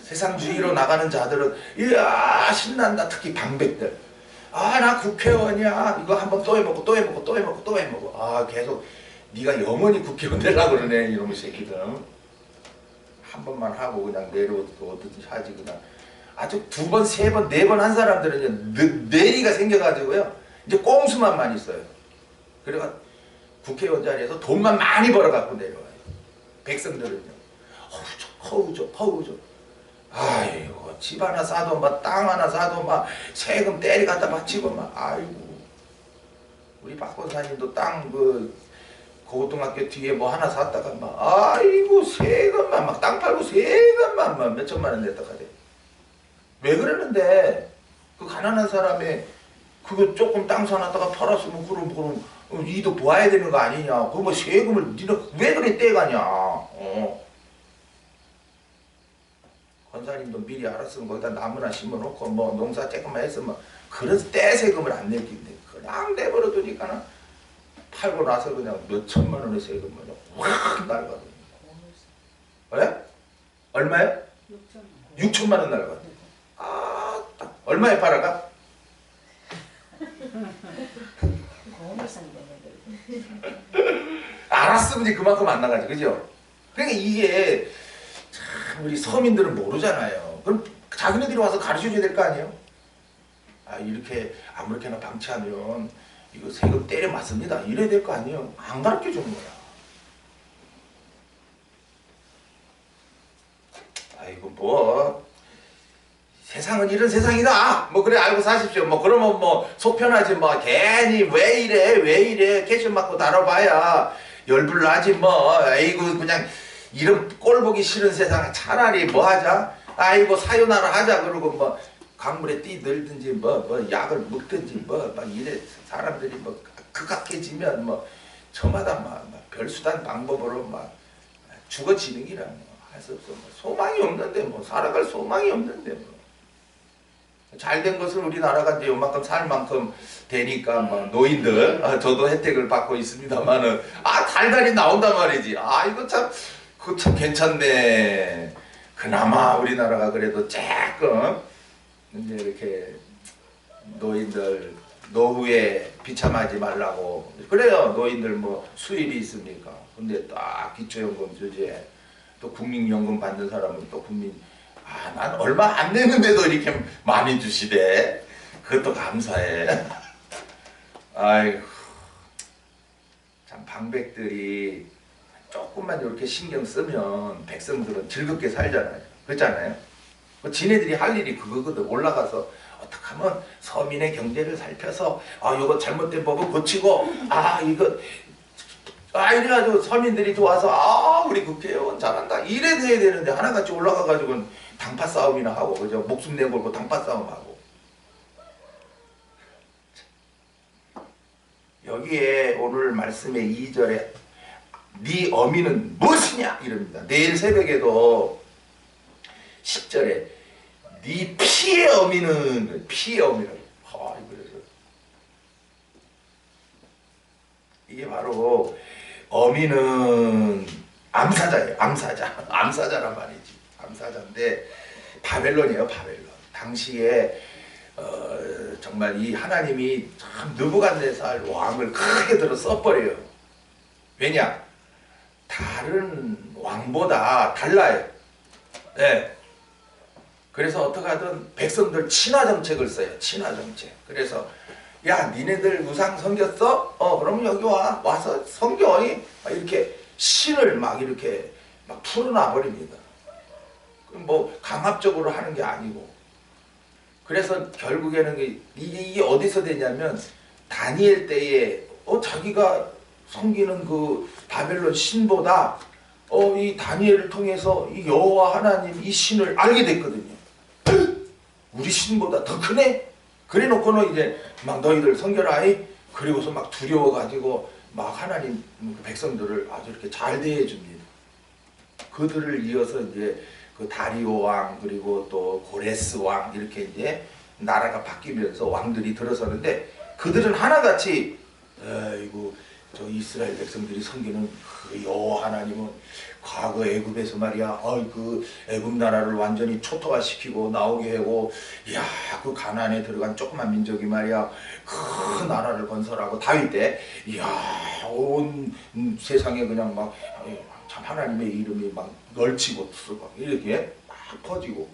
세상 주위로 나가는 자들은 이야 신난다. 특히 방백들. 아 나 국회의원이야. 이거 한번 또 해먹고 또 해먹고 또 해먹고 또 해먹고. 아 계속 네가 영원히 국회의원 되려고 그러네 이놈의 새끼들. 한 번만 하고 그냥 내려오든지 하지. 그냥 아주 두 번, 세 번, 네 번 한 사람들은 뇌리가 생겨가지고요 이제 꼼수만 많이 써요. 그래가 국회의원 자리에서 돈만 많이 벌어갖고 내려와요. 백성들은요 허우적. 아이고 집 하나 사도 막 땅 하나 사도 막 세금 때리 갖다 바치고 막 아이고 우리 박 권사님도 땅 그 고등학교 뒤에 뭐 하나 샀다가 막 아이고 세금만 막 땅 팔고 세금만 막 몇 천만 원 냈다 가대. 왜 그러는데 그 가난한 사람의 그거 조금 땅 사놨다가 팔았으면 그럼 이도 보아야 되는 거 아니냐. 그 뭐 세금을 니는 왜 그래 떼가냐. 권사님도 미리 알았으면 거기다 나무나 심어놓고 뭐 농사 조금만 했으면 그래서 떼세금을 안 낼긴데 그냥 내버려 두니까는 팔고 나서 그냥 몇 천만 원의 세금을 확 날거든요. 왜? 얼마에? 6천만 원 날거든요. 아, 얼마에 팔아가? 알았으면 이제 그만큼 안 나가지, 그죠? 그러니까 이게 참 우리 서민들은 모르잖아요. 그럼 자기네들이 와서 가르쳐줘야 될 거 아니에요? 아 이렇게 아무렇게나 방치하면 이거 세금 때려 맞습니다. 이래야 될 거 아니에요? 안 가르쳐 주는 거야. 아이고 뭐 세상은 이런 세상이다. 뭐 그래 알고 사십시오. 뭐 그러면 뭐 속편하지 뭐 괜히 왜 이래 캐셔 맞고 다뤄봐야 열불 나지 뭐. 아이고 그냥 이런 꼴 보기 싫은 세상 차라리 뭐 하자. 아이고 사요나라 하자. 그러고 뭐 강물에 뛰들든지 뭐 약을 먹든지 뭐 막 이래 사람들이 뭐 극악해지면 뭐 저마다 막 별수단 방법으로 막 죽어지는 기라 뭐 할 수 없어. 뭐 소망이 없는데 뭐 살아갈 소망이 없는데 뭐. 잘된 것은 우리나라가 이제 요만큼 살 만큼 되니까 뭐 노인들 저도 혜택을 받고 있습니다만은 달달이 나온단 말이지. 이거 참 그거 참 괜찮네. 그나마 우리나라가 그래도 조금 이제 이렇게 노인들 노후에 비참하지 말라고 그래요. 노인들 뭐 수입이 있습니까? 근데 딱 기초연금 주제 또 국민연금 받는 사람은 또 국민 난 얼마 안 내는데도 이렇게 많이 주시대. 그것도 감사해. 아이고 참 방백들이 조금만 이렇게 신경 쓰면 백성들은 즐겁게 살잖아요. 그렇잖아요. 지네들이 할 일이 그거거든. 올라가서 어떻게 하면 서민의 경제를 살펴서 이거 잘못된 법은 고치고 이거 이래가지고 서민들이 좋아서 우리 국회의원 잘한다 이래 돼야 되는데 하나같이 올라가가지고 당파 싸움이나 하고 그죠? 목숨 내걸고 당파 싸움하고. 여기에 오늘 말씀의 2절에 네 어미는 무엇이냐 이럽니다. 내일 새벽에도 10절에 네 피의 어미는 피의 어미라고. 이게 바로 어미는 암사자예요. 암사자란 말이지. 암사자인데 바벨론이에요. 바벨론. 당시에 정말 이 하나님이 참 느부갓네살 왕을 크게 들어 써버려요. 왜냐? 다른 왕보다 달라요. 네. 그래서 어떻게 하든 백성들 친화 정책을 써요. 친화 정책. 그래서 야 니네들 우상 섬겼어? 그러면 여기 와서 섬겨. 이렇게 신을 막 이렇게 막 풀어놔 버립니다. 뭐 강압적으로 하는 게 아니고. 그래서 결국에는 이게 어디서 되냐면 다니엘 때에 자기가 섬기는 그 바벨론 신보다 이 다니엘을 통해서 이 여호와 하나님 이 신을 알게 됐거든요. 우리 신보다 더 크네? 그래 놓고는 이제 막 너희들 섬겨라. 그리고서 막 두려워가지고 막 하나님 백성들을 아주 이렇게 잘 대해줍니다. 그들을 이어서 이제 그 다리오 왕 그리고 또 고레스 왕 이렇게 이제 나라가 바뀌면서 왕들이 들어서는데 그들은 하나같이 저 이스라엘 백성들이 섬기는 그 여호와 하나님은 과거 애굽에서 말이야, 그 애굽 나라를 완전히 초토화시키고 나오게 하고, 이야, 그 가나안에 들어간 조그만 민족이 말이야, 큰 나라를 건설하고 다윗 때, 이야, 온 세상에 그냥 막 참 하나님의 이름이 막 널치고 이렇게 막 퍼지고,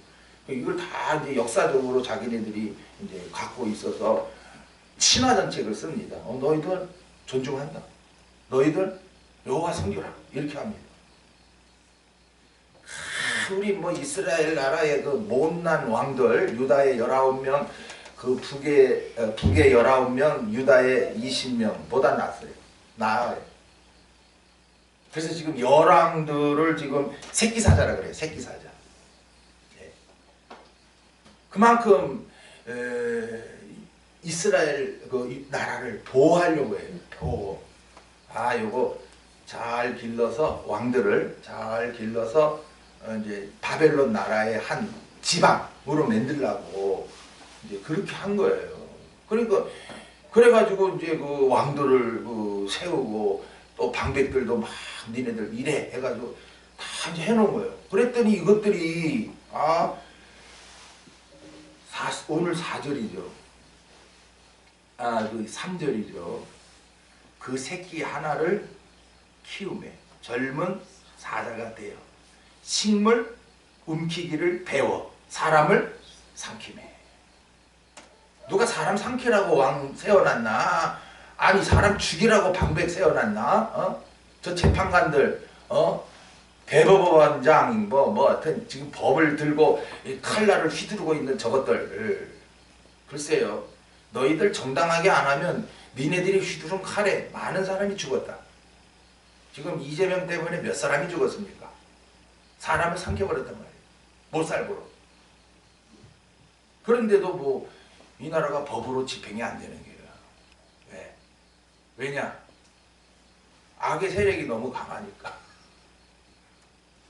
이걸 다 이제 역사적으로 자기네들이 이제 갖고 있어서 친화 정책을 씁니다. 너희들 존중한다. 너희들 여호와 섬기라. 이렇게 합니다. 우리 뭐 이스라엘 나라의 그 못난 왕들, 유다의 19명, 그 북의 19명, 유다의 20명보다 낫어요. 나아요. 그래서 지금 열왕들을 지금 새끼사자라 그래요. 새끼사자. 예. 그만큼 이스라엘 그 나라를 보호하려고 해요. 보호. 요거 잘 길러서 왕들을 잘 길러서 이제 바벨론 나라의 한 지방으로 만들려고 이제 그렇게 한 거예요. 그러니까 그래가지고 이제 그 왕들을 세우고 또 방백들도 막 니네들 이래 해가지고 다 이제 해놓은 거예요. 그랬더니 이것들이 오늘 4절이죠. 그 3절이죠. 그 새끼 하나를 키우매 젊은 사자가 되어 식물 움키기를 배워 사람을 삼키매. 누가 사람 삼키라고 왕 세워놨나? 아니 사람 죽이라고 방백 세워놨나? 저 재판관들, 대법원장 하여튼 지금 법을 들고 칼날을 휘두르고 있는 저것들, 글쎄요, 너희들 정당하게 안 하면 니네들이 휘두른 칼에 많은 사람이 죽었다. 지금 이재명 때문에 몇 사람이 죽었습니까? 사람을 삼켜버렸단 말이에요. 못살고로. 그런데도 뭐 이 나라가 법으로 집행이 안 되는 거예요. 왜? 왜냐? 악의 세력이 너무 강하니까.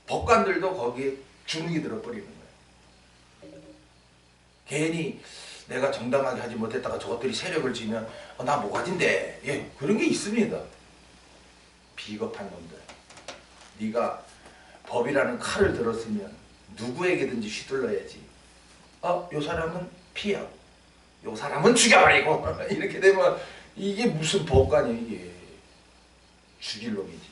법관들도 거기에 주눅이 들어버리는 거예요. 괜히 내가 정당하게 하지 못했다가 저것들이 세력을 지면 나 뭐가진데. 예, 그런 게 있습니다. 비겁한 놈들. 네가 법이라는 칼을 들었으면 누구에게든지 휘둘러야지. 요 사람은 피하고 요 사람은 죽여버리고 이렇게 되면 이게 무슨 법관이야. 이게 죽일 놈이지.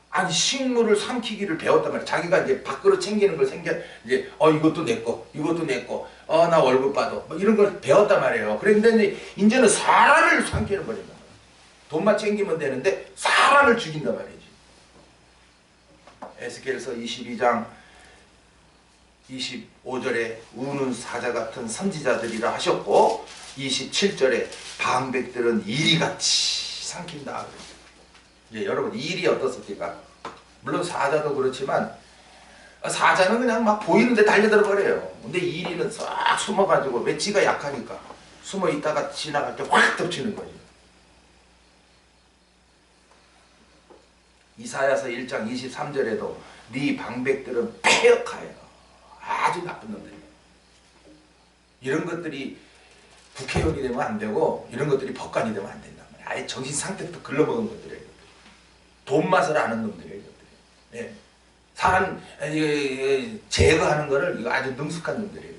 아니 식물을 삼키기를 배웠단 말이야. 자기가 이제 밖으로 챙기는 걸 이제 이것도 내 거, 이것도 내 거, 나 월급 받아, 뭐 이런 걸 배웠단 말이에요. 그런데 이제는 사람을 삼키는 거란 말이야. 돈만 챙기면 되는데 사람을 죽인단 말이지. 에스겔서 22장 25절에 우는 사자 같은 선지자들이라 하셨고 27절에 방백들은 이리같이 삼킨다. 이제 여러분 일이 어떻습니까? 물론 사자도 그렇지만 사자는 그냥 막 보이는데 달려들어 버려요. 근데 이리는 싹 숨어가지고 왜 지가 약하니까 숨어 있다가 지나갈 때 확 덮치는 거죠. 이사야서 1장 23절에도 네 방백들은 폐역하여 아주 나쁜 놈들이에요. 이런 것들이 국회의원이 되면 안 되고 이런 것들이 법관이 되면 안 된단 말이에요. 아예 정신 상태부터 글러먹은 것들이에요. 돈 맛을 아는 놈들이에요. 예. 사람 제거하는 거를 이거 아주 능숙한 놈들이에요.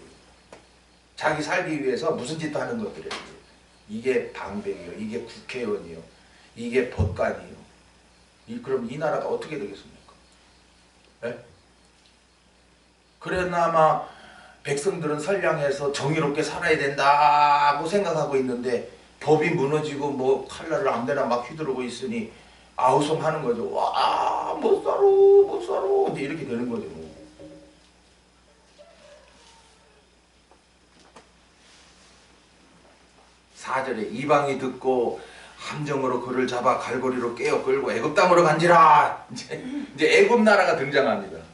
자기 살기 위해서 무슨 짓도 하는 것들이에요. 이게 방백이요, 이게 국회의원이요, 이게 법관이요. 그럼 이 나라가 어떻게 되겠습니까? 예? 그래나마 백성들은 선량해서 정의롭게 살아야 된다고 생각하고 있는데 법이 무너지고 뭐 칼날을 아무데나 막 휘두르고 있으니 아우성하는 거죠. 와, 못 살아, 못 살아. 이제 이렇게 되는 거죠. 4절에 이방이 듣고 함정으로 그를 잡아 갈고리로 깨어 끌고 애굽 땅으로 간지라. 이제 애굽 나라가 등장합니다.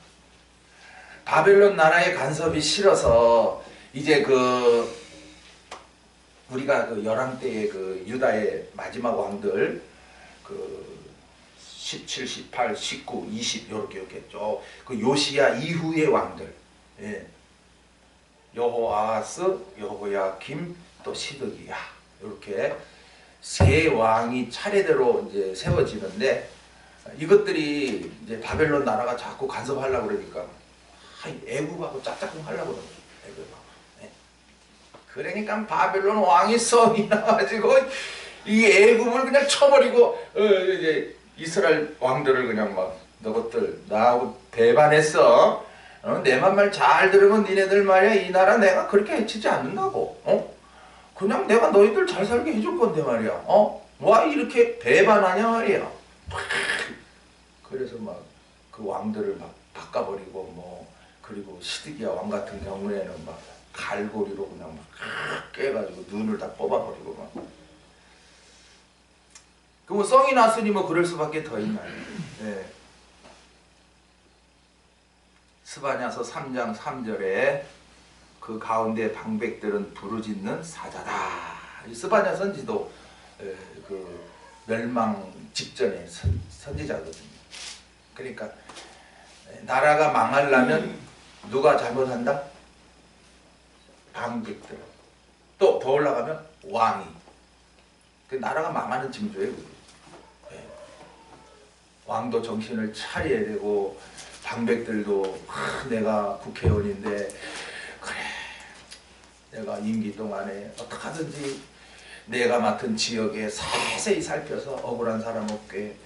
바벨론 나라의 간섭이 싫어서 이제 우리가 열왕 때의 유다의 마지막 왕들 17, 18, 19, 20 이렇게 쭉 요시야 이후의 왕들, 예. 여호아하스, 여호야김, 또 시드기야, 이렇게 세 왕이 차례대로 이제 세워지는데 이것들이 이제 바벨론 나라가 자꾸 간섭하려고 그러니까 애굽하고 짝짝꿍 하려고 그러는 거예요. 애굽하고. 네. 그러니까 바벨론 왕이 성이 나가지고 이 애굽을 그냥 쳐버리고 이제 이스라엘 왕들을 그냥 막 너것들 나하고 배반했어. 내 말 잘 들으면 니네들 말이야 이 나라 내가 그렇게 해치지 않는다고. 그냥 내가 너희들 잘 살게 해줄 건데 말이야. 와 이렇게 배반하냐 말이야. 그래서 막 그 왕들을 막 바꿔버리고 뭐 그리고 시드기야 왕 같은 경우에는 막 갈고리로 그냥 막 깨가지고 눈을 다 뽑아버리고 막. 그 뭐 성이 났으니 뭐 그럴 수밖에 더 있나요? 네. 스바냐서 3장 3절에 그 가운데 방백들은 부르짖는 사자다. 이 스바냐 선지도 그 멸망 직전의 선지자거든요. 그러니까 나라가 망하려면 누가 잘못한다? 방백들. 또 더 올라가면 왕이. 그 나라가 망하는 징조예요. 왕도 정신을 차려야 되고 방백들도 내가 국회의원인데 그래 내가 임기 동안에 어떻게 하든지 내가 맡은 지역에 세세히 살펴서 억울한 사람 없게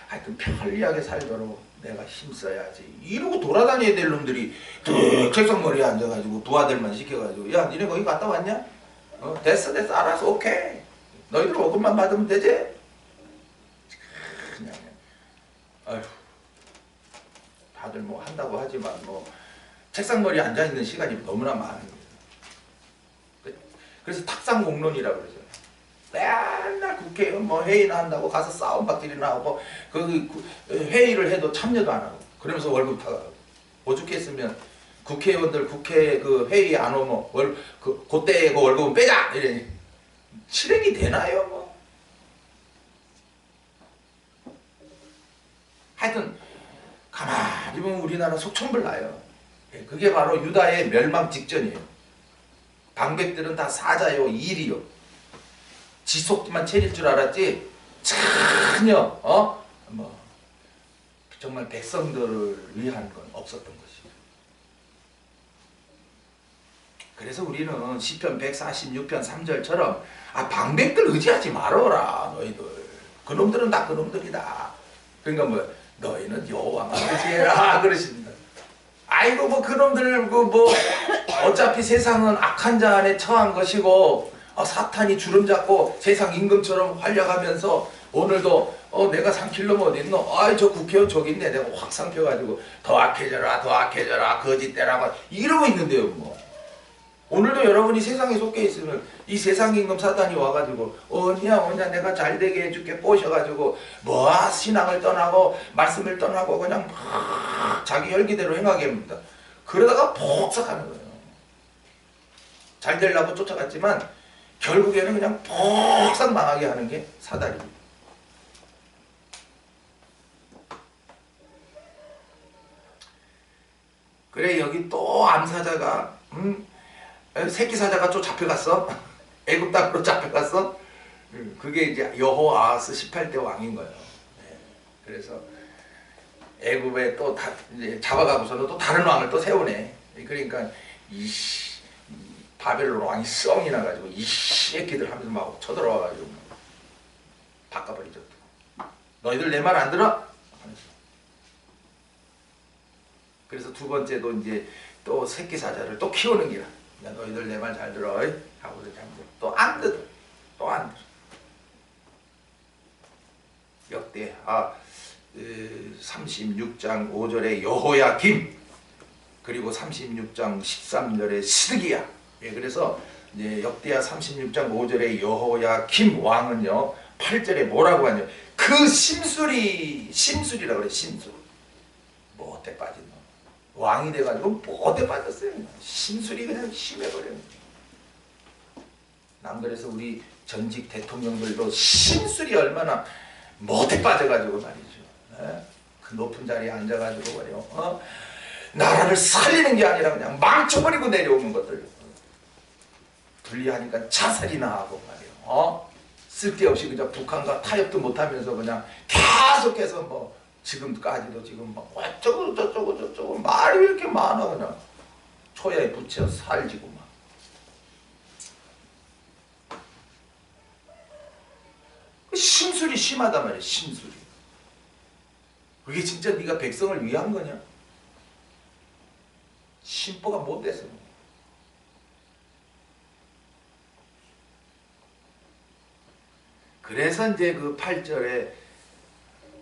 하여튼 편리하게 살도록 내가 힘써야지 이러고 돌아다녀야 될 놈들이 책상머리에 앉아가지고 부하들만 시켜가지고 야 니네 거기 갔다 왔냐? 됐어 알았어 오케이 너희들 월급만 받으면 되지? 그냥 아휴 다들 뭐 한다고 하지만 뭐 책상머리에 앉아있는 시간이 너무나 많은 거예요. 그래서 탁상공론이라고 그러죠. 맨날 국회의원 뭐 회의나 한다고 가서 싸움박질이나 하고 그 회의를 해도 참여도 안 하고 그러면서 월급 타가고 오죽했으면 국회의원들 국회 그 회의 안 오면 그때 그 월급은 빼자 이러니 실행이 되나요 뭐. 하여튼 가만히 보면 우리나라 속천불나요. 그게 바로 유다의 멸망 직전이에요. 방백들은 다 사자요 일이요. 지속만 차릴 줄 알았지 전혀 뭐 정말 백성들을 위한 건 없었던 것이에요. 그래서 우리는 시편 146편 3절처럼 방백들 의지하지 말아라 너희들. 그놈들은 다 그놈들이다. 그러니까 뭐 너희는 여호와만 의지해라 그러십니다. 아이고 뭐 그놈들 뭐 어차피 세상은 악한 자 안에 처한 것이고 사탄이 주름 잡고 세상 임금처럼 활약하면서 오늘도 내가 삼킬 놈 어딨노? 저 국회의원 저기 있네. 내가 확 삼켜가지고 더 악해져라 거짓대라고 이러고 있는데요 뭐. 오늘도 여러분이 세상에 속해 있으면 이 세상 임금 사탄이 와가지고 어냐 내가 잘되게 해줄게 꼬셔가지고 뭐 신앙을 떠나고 말씀을 떠나고 그냥 막 자기 혈기대로 행하게 합니다. 그러다가 폭삭하는 거예요. 잘 되려고 쫓아갔지만 결국에는 그냥 폭삭 망하게 하는 게 사단입니다. 그래 여기 또 암사자가 새끼 사자가 또 잡혀갔어. 애굽 땅으로 잡혀갔어. 그게 이제 여호아하스 18대 왕인 거예요. 그래서 애굽에 또 이제 잡아가고서는 또 다른 왕을 또 세우네. 그러니까 바벨론 왕이 썽이 나가지고 이 새끼들 하면서 막 쳐들어와가지고 바꿔버리죠. 너희들 내 말 안 들어? 그래서 두 번째도 이제 또 새끼 사자를 또 키우는 기라. 야 너희들 내 말 잘 들어. 하고 또 안 들어. 또 안 들어. 역대 36장 5절에 여호야김 그리고 36장 13절에 시드기야. 그래서 이제 역대하 36장 5절에 여호야김 왕은요 8절에 뭐라고 하냐 그 심술이라고 그래. 심술 뭐 어때 빠진 놈 왕이 돼가지고 뭐 어때 빠졌어요. 심술이 그냥 심해버려요. 남들에서 우리 전직 대통령들도 심술이 얼마나 못해 빠져가지고 말이죠. 그 높은 자리에 앉아가지고 말이요. 나라를 살리는 게 아니라 그냥 망쳐버리고 내려오는 것들. 불리하니까 자살이나 하고 말이요. 쓸데없이 그냥 북한과 타협도 못하면서 그냥 계속해서 뭐 지금까지도 지금 뭐 어쩌고 저쩌고 저쩌고 말이 왜 이렇게 많아 그냥 초야에 붙여 살지고 막. 심술이 심하단 말이야. 심술이. 그게 진짜 네가 백성을 위한 거냐? 심보가 못돼서. 그래서 이제 그 8절에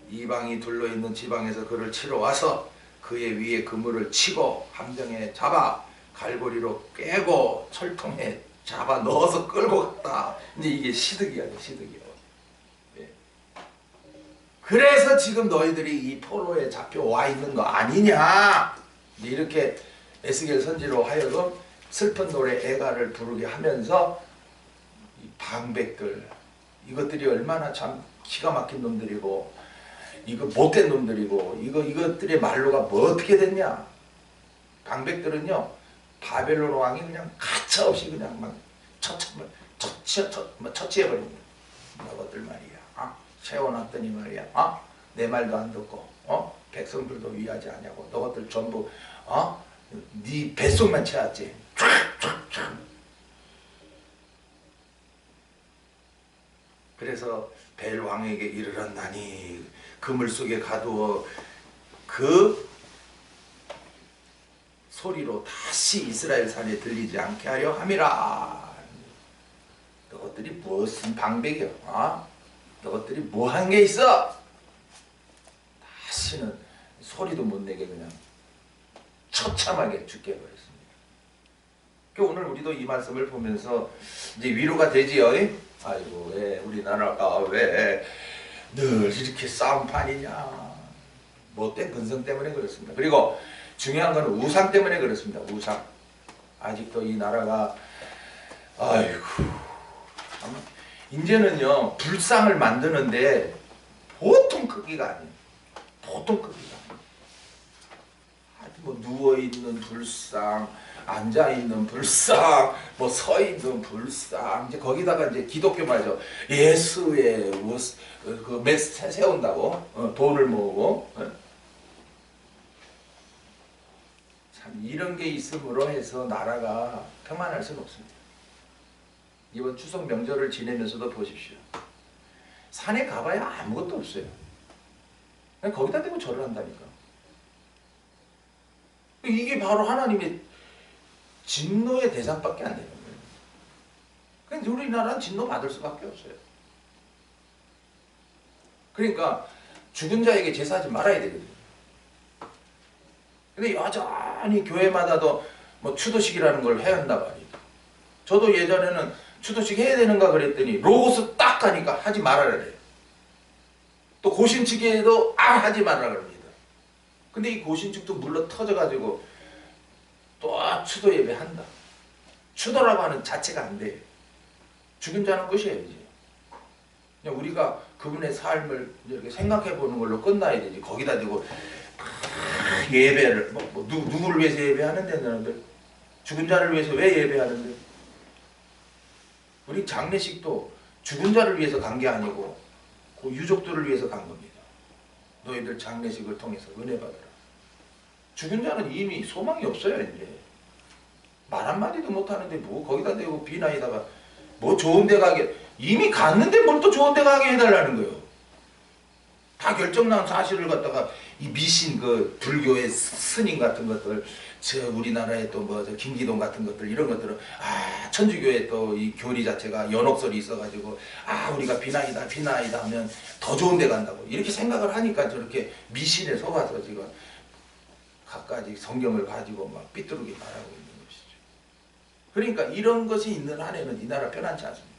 이방이 둘러있는 지방에서 그를 치러 와서 그의 위에 그물을 치고 함정에 잡아 갈고리로 꿰고 철통에 잡아 넣어서 끌고 갔다. 이제 이게 시득이야, 시득이야. 예. 그래서 지금 너희들이 이 포로에 잡혀와 있는 거 아니냐. 이렇게 에스겔 선지로 하여금 슬픈 노래 애가를 부르게 하면서 이 방백들 이것들이 얼마나 참 기가 막힌 놈들이고 이거 못된 놈들이고 이것들의 말로가 뭐 어떻게 됐냐. 방백들은요 바벨론 왕이 그냥 가차없이 그냥 막 처치해버립니다. 너것들 말이야. 세워놨더니 말이야. 내 말도 안 듣고 백성들도 위하지 않냐고. 너것들 전부 네 뱃속만 채웠지. 그래서 벨 왕에게 이르렀나니 그물 속에 가두어 그 소리로 다시 이스라엘 산에 들리지 않게 하려 함이라. 너것들이 무슨 방백이야? 너것들이 뭐 한 게 있어? 다시는 소리도 못 내게 그냥 처참하게 죽게 해버렸습니다. 오늘 우리도 이 말씀을 보면서 이제 위로가 되지요. 아이고 왜 우리나라가 왜 늘 이렇게 싸움판이냐. 못된 근성 때문에 그렇습니다. 그리고 중요한 건 우상 때문에 그렇습니다. 우상. 아직도 이 나라가 아이고 이제는요 불상을 만드는데 보통 크기가 아니에요. 보통 크기가 아니에요. 뭐 누워있는 불상, 앉아있는 불상, 뭐 서있는 불상, 이제 거기다가 이제 기독교 말이죠. 예수의 그 메스 세운다고 돈을 모으고. 참 이런 게 있음으로 해서 나라가 평안할 수는 없습니다. 이번 추석 명절을 지내면서도 보십시오. 산에 가봐야 아무것도 없어요. 그냥 거기다 대고 절을 한다니까. 이게 바로 하나님의 진노의 대상밖에 안 되는 거예요. 그러니까 우리나라는 진노 받을 수밖에 없어요. 그러니까 죽은 자에게 제사하지 말아야 되거든요. 근데 여전히 교회마다도 뭐 추도식이라는 걸 해야 한단 말이에요. 저도 예전에는 추도식 해야 되는가 그랬더니 로고스 딱 가니까 하지 말아라 그래요. 또 고신축에도 하지 말아라 그럽니다. 근데 이 고신축도 물러 터져가지고 또 추도 예배 한다. 추도라고 하는 자체가 안 돼. 죽은 자는 끝이에요. 그냥 우리가 그분의 삶을 이렇게 생각해 보는 걸로 끝나야 되지. 거기다 대고 예배를 누구를 위해서 예배하는데 너희들 죽은 자를 위해서 왜 예배하는데? 우리 장례식도 죽은 자를 위해서 간 게 아니고 그 유족들을 위해서 간 겁니다. 너희들 장례식을 통해서 은혜 받으라. 죽은 자는 이미 소망이 없어요. 이제 말 한마디도 못하는데 뭐 거기다 대고 비나이다가 뭐 좋은 데 가게 이미 갔는데 뭘 또 좋은 데 가게 해달라는 거예요. 다 결정난 사실을 갖다가 이 미신 그 불교의 스님 같은 것들 저 우리나라에 또 뭐 저 김기동 같은 것들 이런 것들은 천주교의 또 이 교리 자체가 연옥설이 있어가지고 우리가 비나이다 비나이다 하면 더 좋은 데 간다고 이렇게 생각을 하니까 저렇게 미신에 속아서 지금 갖가지 성경을 가지고 막 삐뚤게 말하고 있는 것이죠. 그러니까 이런 것이 있는 한에는 이 나라 편안치 않습니다.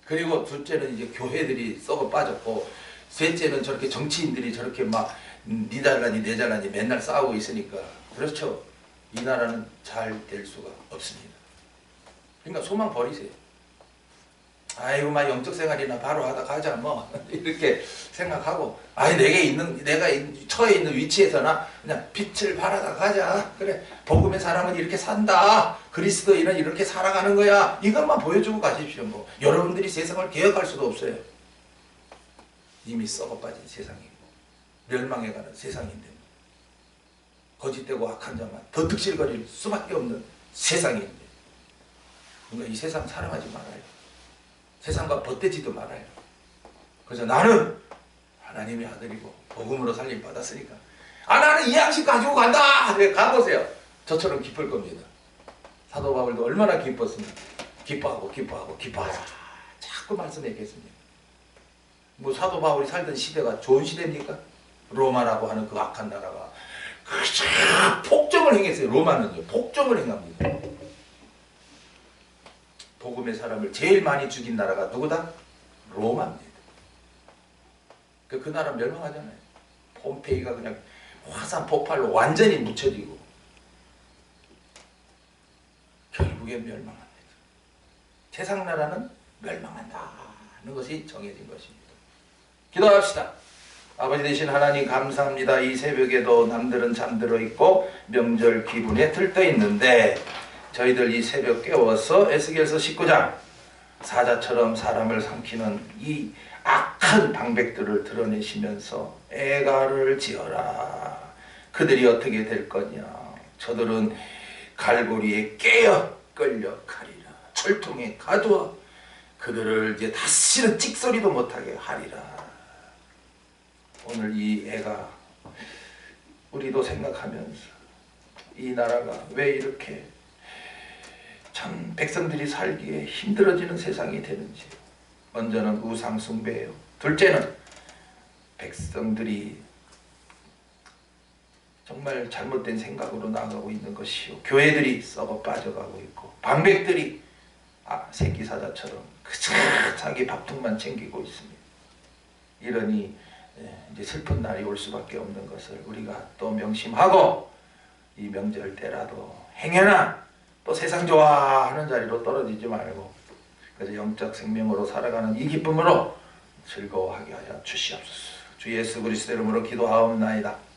그리고 둘째는 이제 교회들이 썩어 빠졌고 셋째는 저렇게 정치인들이 저렇게 막 니 잘나니 내 잘나니 맨날 싸우고 있으니까 그렇죠. 이 나라는 잘 될 수가 없습니다. 그러니까 소망 버리세요. 아이고 막 영적 생활이나 바로 하다 가자 뭐 이렇게 생각하고, 아이 내가 처해 있는 위치에서나 그냥 빛을 발하다 가자. 그래, 복음의 사람은 이렇게 산다, 그리스도인은 이렇게 살아가는 거야, 이것만 보여주고 가십시오. 뭐 여러분들이 세상을 개혁할 수도 없어요. 이미 썩어빠진 세상이고 멸망해가는 세상인데, 거짓되고 악한 자만 더 득실거릴 수밖에 없는 세상인데, 그러니까 이 세상 사랑하지 말아요. 세상과 벗대지도 말아요. 그래서 나는 하나님의 아들이고 복음으로 살림 받았으니까 나는 이 양식 가지고 간다. 네, 가보세요. 저처럼 기쁠 겁니다. 사도 바울도 얼마나 기뻤습니까? 기뻐하고 자꾸 말씀했겠습니다. 뭐 사도 바울이 살던 시대가 좋은 시대입니까? 로마라고 하는 그 악한 나라가 폭정을 행했어요. 로마는요, 폭정을 행합니다. 복음의 사람을 제일 많이 죽인 나라가 누구다? 로마입니다. 그 나라 멸망하잖아요. 폼페이가 그냥 화산 폭발로 완전히 묻혀지고 결국에 멸망합니다. 세상 나라는 멸망한다는 것이 정해진 것입니다. 기도합시다. 아버지 되신 하나님 감사합니다. 이 새벽에도 남들은 잠들어 있고 명절 기분에 들떠 있는데 저희들 이 새벽 깨워서 에스겔서 19장 사자처럼 사람을 삼키는 이 악한 방백들을 드러내시면서 애가를 지어라. 그들이 어떻게 될 거냐. 저들은 갈고리에 깨어 끌려 가리라. 철통에 가두어 그들을 이제 다시는 찍소리도 못하게 하리라. 오늘 이 애가 우리도 생각하면서 이 나라가 왜 이렇게 참 백성들이 살기에 힘들어지는 세상이 되는지. 먼저는 우상 숭배예요. 둘째는 백성들이 정말 잘못된 생각으로 나가고 있는 것이요, 교회들이 썩어 빠져가고 있고 방백들이 새끼 사자처럼 그저 자기 밥통만 챙기고 있습니다. 이러니 이제 슬픈 날이 올 수밖에 없는 것을 우리가 또 명심하고 이 명절 때라도 행여나 또 세상 좋아하는 자리로 떨어지지 말고 그래서 영적 생명으로 살아가는 이 기쁨으로 즐거워하게 하여 주시옵소서. 주 예수 그리스도 이름으로 기도하옵나이다.